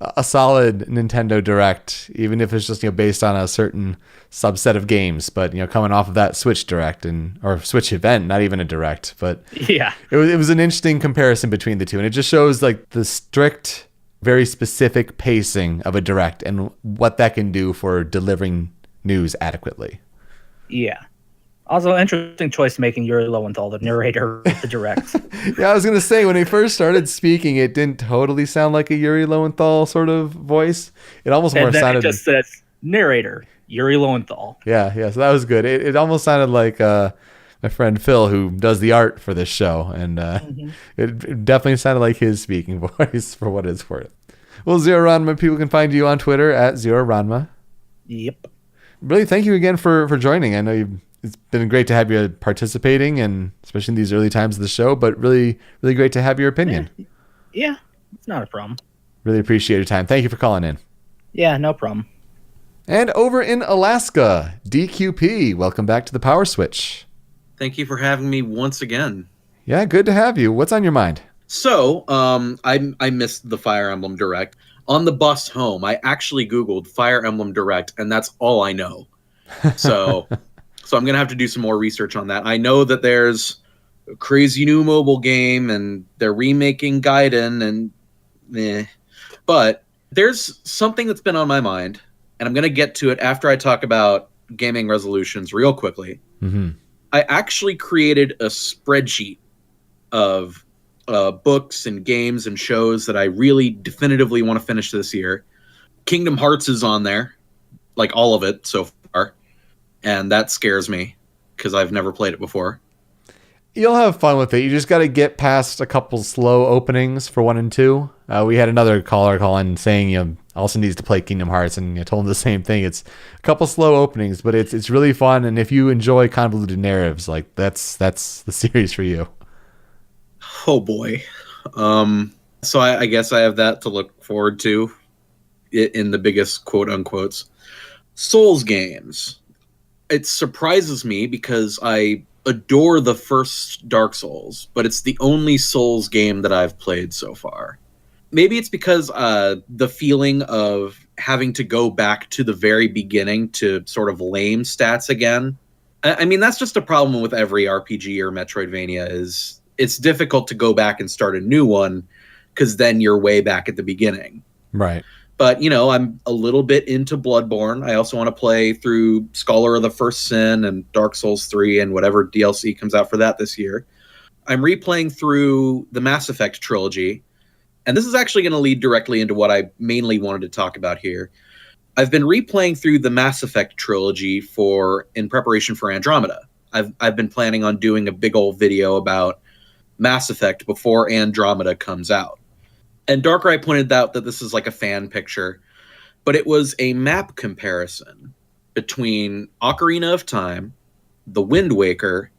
a solid Nintendo Direct, even if it's just based on a certain subset of games. But coming off of that Switch Direct or Switch event, not even a Direct, but Yeah. it was an interesting comparison between the two, and it just shows like the strict, very specific pacing of a Direct and what that can do for delivering news adequately. Yeah. Also, interesting choice making Yuri Lowenthal the narrator of the Direct. Yeah, I was going to say, when he first started speaking, it didn't totally sound like a Yuri Lowenthal sort of voice. It almost more And then sounded... it just says, narrator, Yuri Lowenthal. Yeah, so that was good. It almost sounded like my friend Phil, who does the art for this show, and it definitely sounded like his speaking voice for what it's worth. Well, ZeroRanma, people can find you on Twitter at ZeroRanma. Yep. Really, thank you again for joining. I know it's been great to have you participating, and especially in these early times of the show, but really, really great to have your opinion. Yeah, it's not a problem. Really appreciate your time. Thank you for calling in. Yeah, no problem. And over in Alaska, DQP, welcome back to the PowerSwitch. Thank you for having me once again. Yeah, good to have you. What's on your mind? So, I missed the Fire Emblem Direct. On the bus home, I actually Googled Fire Emblem Direct, and that's all I know. So I'm going to have to do some more research on that. I know that there's a crazy new mobile game, and they're remaking Gaiden, and but there's something that's been on my mind, and I'm going to get to it after I talk about gaming resolutions real quickly. Mm-hmm. I actually created a spreadsheet of books and games and shows that I really definitively want to finish this year. Kingdom Hearts is on there, like all of it so far, and that scares me because I've never played it before. You'll have fun with it. You just got to get past a couple slow openings for 1 and 2. We had another caller call in saying, also needs to play Kingdom Hearts, and I told him the same thing. It's a couple slow openings, but it's really fun, and if you enjoy convoluted narratives, like that's the series for you. Oh boy. So I guess I have that to look forward to in the biggest quote unquotes. Souls games. It surprises me because I adore the first Dark Souls, but it's the only Souls game that I've played so far. Maybe it's because the feeling of having to go back to the very beginning to sort of lame stats again. I mean, that's just a problem with every RPG or Metroidvania is it's difficult to go back and start a new one because then you're way back at the beginning. Right. But, I'm a little bit into Bloodborne. I also want to play through Scholar of the First Sin and Dark Souls 3 and whatever DLC comes out for that this year. I'm replaying through the Mass Effect trilogy. And this is actually going to lead directly into what I mainly wanted to talk about here. I've been replaying through the Mass Effect trilogy in preparation for Andromeda. I've been planning on doing a big old video about Mass Effect before Andromeda comes out. And Darkrai pointed out that this is like a fan picture, but it was a map comparison between Ocarina of Time, The Wind Waker,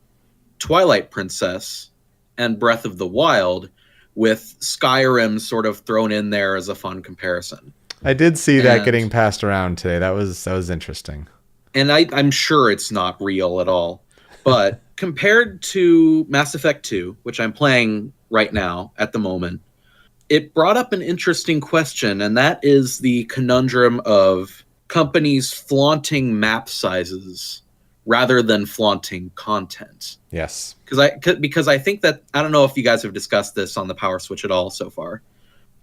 Twilight Princess, and Breath of the Wild, with Skyrim sort of thrown in there as a fun comparison. I did see that getting passed around today. That was interesting. And I'm sure it's not real at all. But compared to Mass Effect 2, which I'm playing right now at the moment, it brought up an interesting question, and that is the conundrum of companies flaunting map sizes rather than flaunting content. Yes. Because I think that, I don't know if you guys have discussed this on the PowerSwitch at all so far.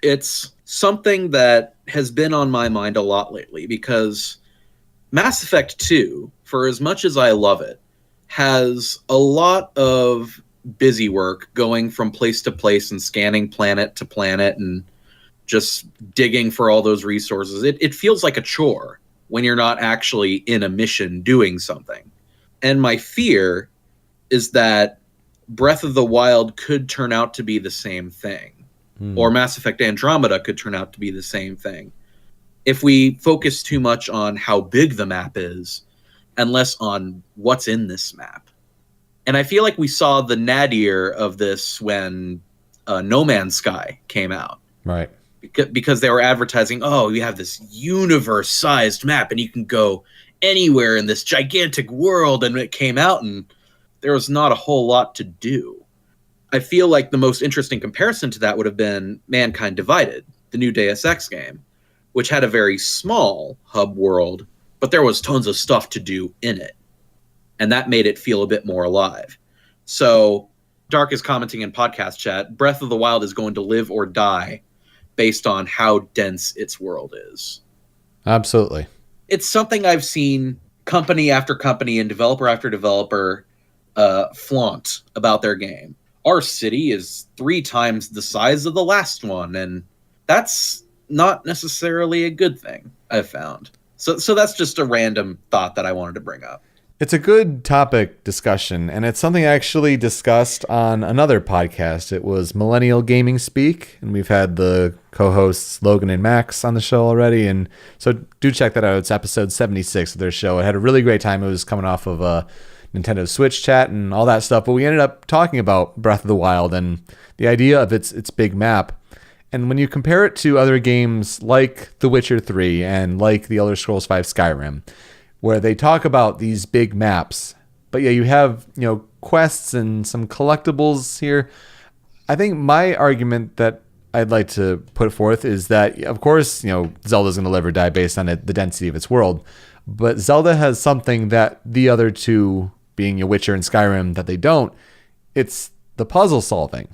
It's something that has been on my mind a lot lately, because Mass Effect 2, for as much as I love it, has a lot of busy work going from place to place and scanning planet to planet and just digging for all those resources. It feels like a chore when you're not actually in a mission doing something. And my fear is that Breath of the Wild could turn out to be the same thing. Or Mass Effect Andromeda could turn out to be the same thing. If we focus too much on how big the map is and less on what's in this map. And I feel like we saw the nadir of this when No Man's Sky came out. Right. Because they were advertising, we have this universe-sized map and you can go anywhere in this gigantic world. And it came out and there was not a whole lot to do. I feel like the most interesting comparison to that would have been Mankind Divided, the new Deus Ex game. which had a very small hub world, but there was tons of stuff to do in it. And that made it feel a bit more alive. So Dark is commenting in podcast chat, Breath of the Wild is going to live or die based on how dense its world is. Absolutely. It's something I've seen company after company and developer after developer flaunt about their game. Our city is 3 times the size of the last one, and that's not necessarily a good thing, I've found. So that's just a random thought that I wanted to bring up. It's a good topic discussion, and it's something I actually discussed on another podcast. It was Millennial Gaming Speak, and we've had the co-hosts Logan and Max on the show already, and so do check that out. It's episode 76 of their show. It had a really great time. It was coming off of a Nintendo Switch chat and all that stuff, but we ended up talking about Breath of the Wild and the idea of its big map. And when you compare it to other games like The Witcher 3 and like The Elder Scrolls V Skyrim, where they talk about these big maps, but yeah, you have, quests and some collectibles here. I think my argument that I'd like to put forth is that, of course, Zelda's going to live or die based on the density of its world, but Zelda has something that the other two, being Witcher and Skyrim, that they don't. It's the puzzle solving.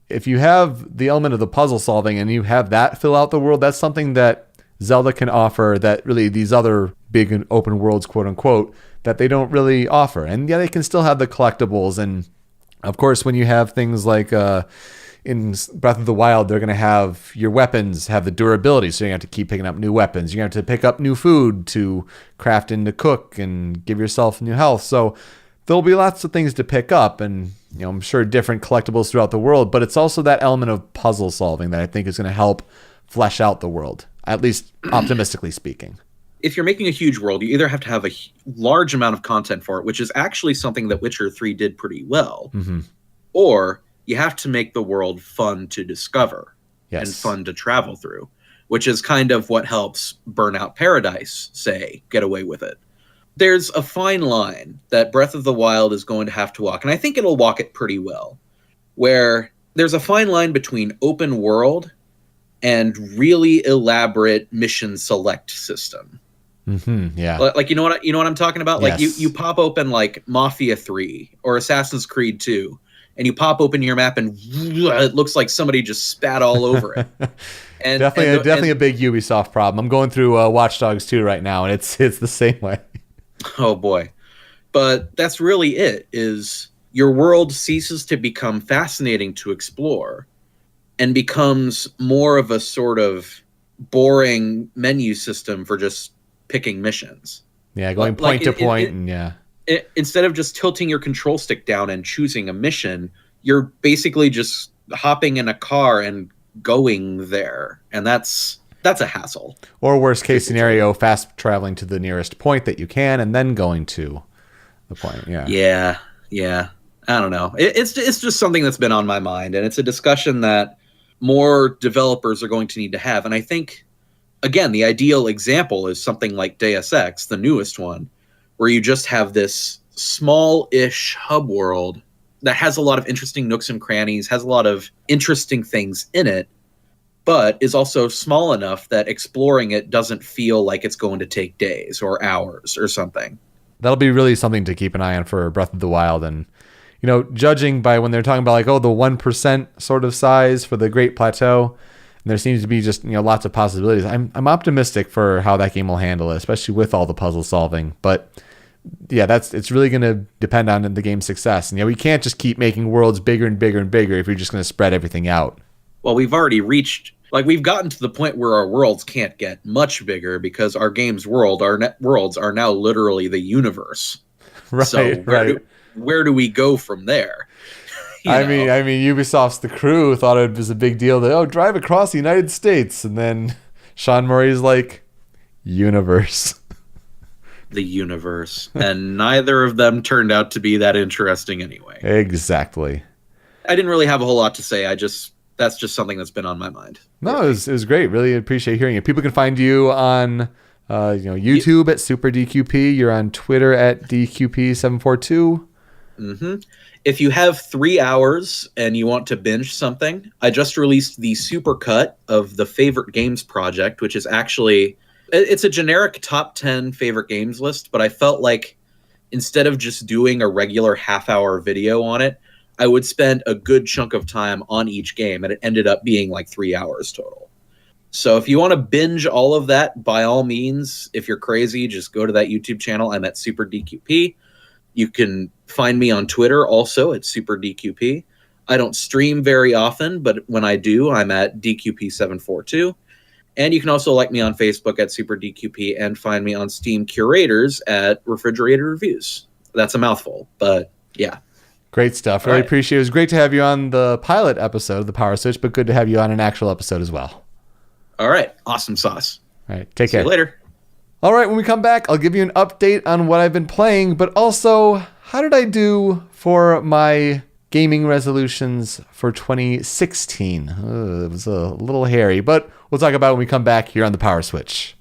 If you have the element of the puzzle solving and you have that fill out the world, that's something that Zelda can offer that really these other big and open worlds, quote unquote, that they don't really offer. And yeah, they can still have the collectibles. And of course, when you have things like in Breath of the Wild, they're going to have your weapons have the durability. So you have to keep picking up new weapons. You have to pick up new food to craft and to cook and give yourself new health. So there'll be lots of things to pick up, and I'm sure different collectibles throughout the world. But it's also that element of puzzle solving that I think is going to help flesh out the world, at least optimistically speaking. If you're making a huge world, you either have to have a large amount of content for it, which is actually something that Witcher 3 did pretty well, or you have to make the world fun to discover and fun to travel through, which is kind of what helps Burnout Paradise, say, get away with it. There's a fine line that Breath of the Wild is going to have to walk, and I think it'll walk it pretty well, where there's a fine line between open world and really elaborate mission select system. Yeah. Like, you know what I'm talking about? Like Yes. you pop open like Mafia 3 or Assassin's Creed 2, and you pop open your map and it looks like somebody just spat all over it. And definitely a big Ubisoft problem. I'm going through Watch Dogs 2 right now, and it's the same way. Oh boy. But that's really it, is your world ceases to become fascinating to explore and becomes more of a sort of boring menu system for just picking missions. Yeah, going point to point, and yeah. Instead of just tilting your control stick down and choosing a mission, you're basically just hopping in a car and going there. And that's a hassle. Or worst case scenario, fast traveling to the nearest point that you can and then going to the point. Yeah. Yeah. I don't know. It's just something that's been on my mind, and it's a discussion that more developers are going to need to have. And I think, again, the ideal example is something like Deus Ex, the newest one, where you just have this small-ish hub world that has a lot of interesting nooks and crannies, has a lot of interesting things in it, but is also small enough that exploring it doesn't feel like it's going to take days or hours or something. That'll be really something to keep an eye on for Breath of the Wild. And, judging by when they're talking about like, the 1% sort of size for the Great Plateau, and there seems to be just, lots of possibilities. I'm optimistic for how that game will handle it, especially with all the puzzle solving. But yeah, it's really going to depend on the game's success. And we can't just keep making worlds bigger and bigger and bigger if you're just going to spread everything out. Well, we've gotten to the point where our worlds can't get much bigger because our game's worlds are now literally the universe. Right. So where do we go from there? I mean, Ubisoft's The Crew thought it was a big deal that, drive across the United States. And then Sean Murray's like, universe. The universe. And neither of them turned out to be that interesting anyway. Exactly. I didn't really have a whole lot to say. That's just something that's been on my mind. No, it was great. Really appreciate hearing it. People can find you on YouTube at SuperDQP. You're on Twitter at DQP742. If you have 3 hours and you want to binge something, I just released the supercut of the Favorite Games Project, which is actually, it's a generic top 10 favorite games list, but I felt like instead of just doing a regular half-hour video on it, I would spend a good chunk of time on each game, and it ended up being like 3 hours total. So if you want to binge all of that, by all means, if you're crazy, just go to that YouTube channel. I'm at SuperDQP. You can find me on Twitter also at SuperDQP. I don't stream very often, but when I do, I'm at DQP742. And you can also like me on Facebook at SuperDQP and find me on Steam Curators at Refrigerator Reviews. That's a mouthful, but yeah. Great stuff. Really appreciate it. It was great to have you on the pilot episode of the Power Switch, but good to have you on an actual episode as well. All right. Awesome sauce. All right. Take care. See you later. All right. When we come back, I'll give you an update on what I've been playing, but also how did I do for my gaming resolutions for 2016? It was a little hairy, but we'll talk about it when we come back here on the Power Switch.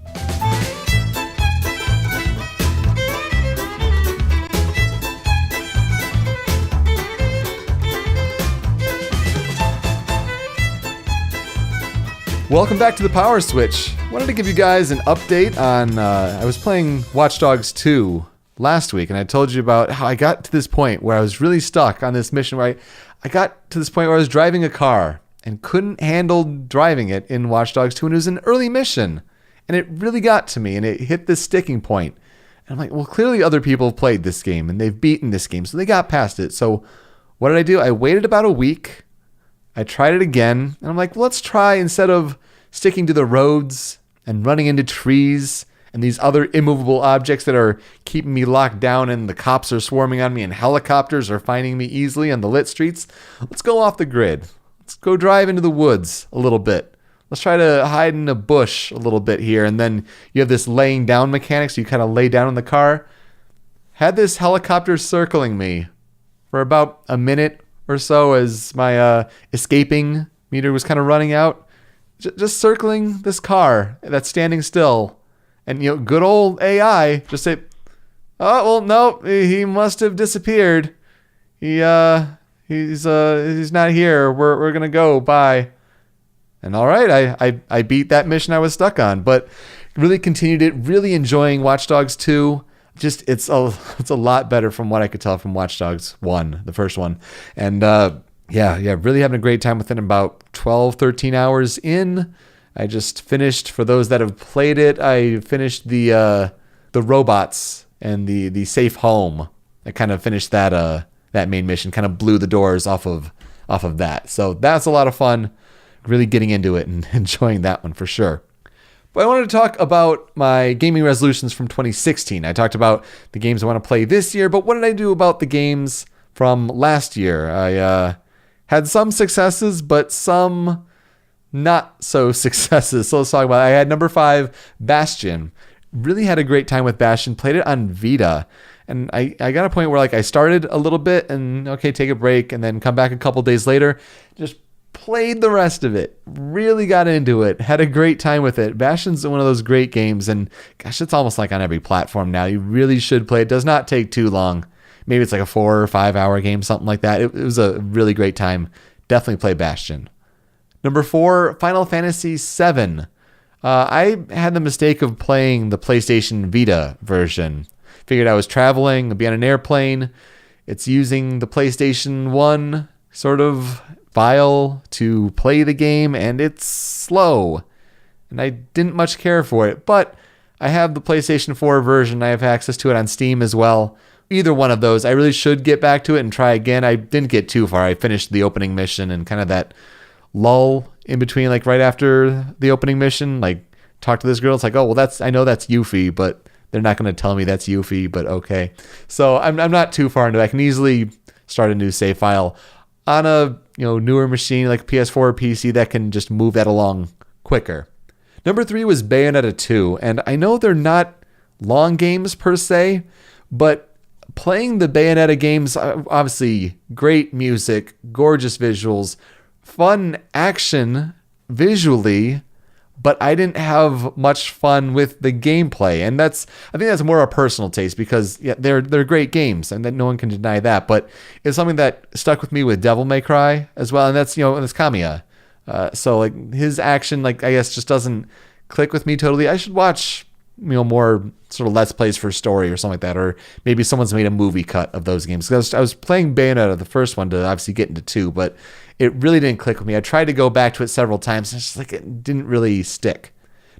Welcome back to the Power Switch. Wanted to give you guys an update on, I was playing Watch Dogs 2 last week, and I told you about how I got to this point where I was really stuck on this mission where I got to this point where I was driving a car and couldn't handle driving it in Watch Dogs 2, and it was an early mission, and it really got to me, and it hit this sticking point. And I'm like, well, clearly other people have played this game, and they've beaten this game, so they got past it. So what did I do? I waited about a week. I tried it again, and I'm like, well, let's try, instead of sticking to the roads and running into trees and these other immovable objects that are keeping me locked down and the cops are swarming on me and helicopters are finding me easily on the lit streets, let's go off the grid. Let's go drive into the woods a little bit. Let's try to hide in a bush a little bit here, and then you have this laying down mechanic, so you kind of lay down in the car. Had this helicopter circling me for about a minute or so as my escaping meter was kind of running out. Just circling this car that's standing still. And, good old AI just say, oh, well, no, he must have disappeared. He's not here. We're going to go. Bye. And all right, I beat that mission I was stuck on, but really continued it, really enjoying Watch Dogs 2. Just, it's a lot better from what I could tell from Watch Dogs 1, the first one. And, yeah, really having a great time with it. About 12, 13 hours in. I just finished, for those that have played it, I finished the robots and the safe home. I kind of finished that main mission, kind of blew the doors off of that. So that's a lot of fun, really getting into it and enjoying that one for sure. But I wanted to talk about my gaming resolutions from 2016. I talked about the games I want to play this year, but what did I do about the games from last year? I had some successes, but some not so successes. So let's talk about it. I had number 5, Bastion. Really had a great time with Bastion. Played it on Vita. And I got a point where I started a little bit and take a break and then come back a couple days later. Just played the rest of it. Really got into it. Had a great time with it. Bastion's one of those great games. And gosh, it's almost like on every platform now. You really should play it. It does not take too long. Maybe it's like a 4 or 5 hour game, something like that. It was a really great time. Definitely play Bastion. Number 4, Final Fantasy VII. I had the mistake of playing the PlayStation Vita version. Figured I was traveling, I'd be on an airplane. It's using the PlayStation 1 sort of file to play the game, and it's slow. And I didn't much care for it, but I have the PlayStation 4 version. I have access to it on Steam as well. Either one of those, I really should get back to it and try again. I didn't get too far. I finished the opening mission and kind of that lull in between, right after the opening mission, talk to this girl. It's like, oh, well, I know that's Yuffie, but they're not going to tell me that's Yuffie, but okay. So I'm not too far into it. I can easily start a new save file on a newer machine like PS4 or PC that can just move that along quicker. Number 3 was Bayonetta 2, and I know they're not long games per se, but playing the Bayonetta games, obviously great music, gorgeous visuals, fun action visually, but I didn't have much fun with the gameplay. And I think that's more a personal taste, because yeah, they're great games, and that no one can deny that. But it's something that stuck with me with Devil May Cry as well, and that's Kamiya. So like his action, like I guess just doesn't click with me totally. I should watch more sort of Let's Plays for story or something like that, or maybe someone's made a movie cut of those games. Because I was playing Bayonetta, the first one, to obviously get into 2, but it really didn't click with me. I tried to go back to it several times, and it's just like it didn't really stick.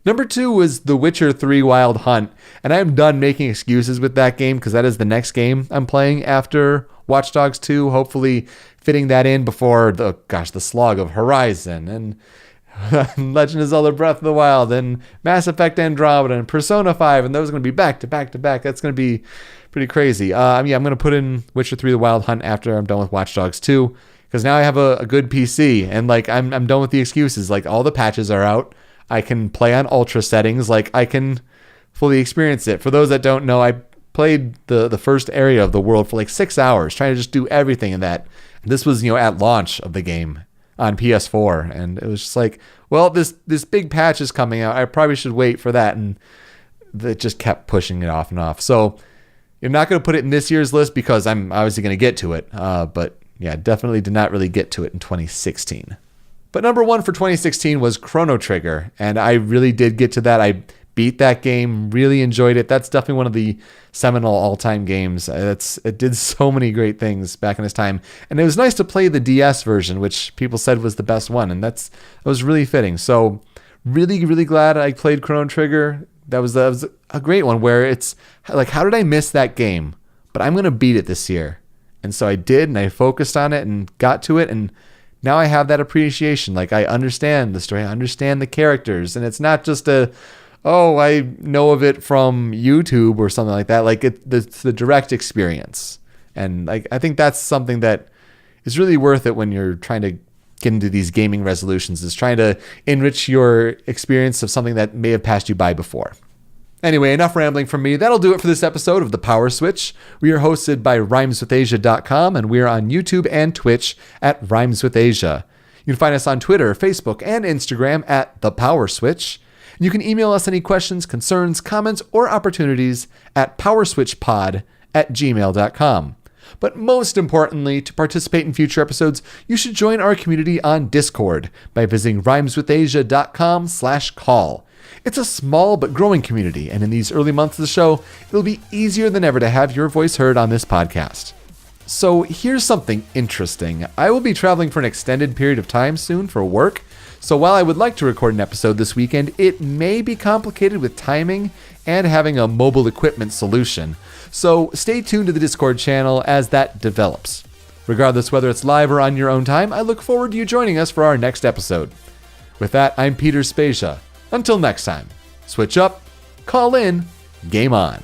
Number 2 was The Witcher 3 Wild Hunt, and I am done making excuses with that game, because that is the next game I'm playing after Watch Dogs 2, hopefully fitting that in before the slog of Horizon and Legend of Zelda Breath of the Wild and Mass Effect Andromeda and Persona 5, and those are going to be back to back to back. That's going to be pretty crazy. I'm going to put in Witcher 3 The Wild Hunt after I'm done with Watch Dogs 2, because now I have a good PC, and like I'm done with the excuses. Like all the patches are out. I can play on ultra settings. Like I can fully experience it. For those that don't know, I played the first area of the world for like 6 hours, trying to just do everything in that. And this was at launch of the game on PS4, and it was just like, well, this big patch is coming out. I probably should wait for that, and it just kept pushing it off and off. So you're not going to put it in this year's list, because I'm obviously going to get to it. But yeah, definitely did not really get to it in 2016. But number 1 for 2016 was Chrono Trigger, and I really did get to that. I beat that game, really enjoyed it. That's definitely one of the seminal all-time games. It did so many great things back in its time, and it was nice to play the DS version, which people said was the best one, and that was really fitting. So really, really glad I played Chrono Trigger. That was a great one, where it's like, how did I miss that game? But I'm going to beat it this year. And so I did, and I focused on it and got to it, and now I have that appreciation. Like I understand the story, I understand the characters, and it's not just I know of it from YouTube or something like that. Like it's the direct experience. And like I think that's something that is really worth it when you're trying to get into these gaming resolutions, is trying to enrich your experience of something that may have passed you by before. Anyway, enough rambling from me. That'll do it for this episode of The Power Switch. We are hosted by rhymeswithasia.com, and we are on YouTube and Twitch at rhymeswithasia. You can find us on Twitter, Facebook, and Instagram at The Power Switch. You can email us any questions, concerns, comments, or opportunities at powerswitchpod@gmail.com. But most importantly, to participate in future episodes, you should join our community on Discord by visiting rhymeswithasia.com/call. It's a small but growing community, and in these early months of the show, it'll be easier than ever to have your voice heard on this podcast. So here's something interesting. I will be traveling for an extended period of time soon for work. So while I would like to record an episode this weekend, it may be complicated with timing and having a mobile equipment solution. So stay tuned to the Discord channel as that develops. Regardless whether it's live or on your own time, I look forward to you joining us for our next episode. With that, I'm Peter Spezia. Until next time, switch up, call in, game on.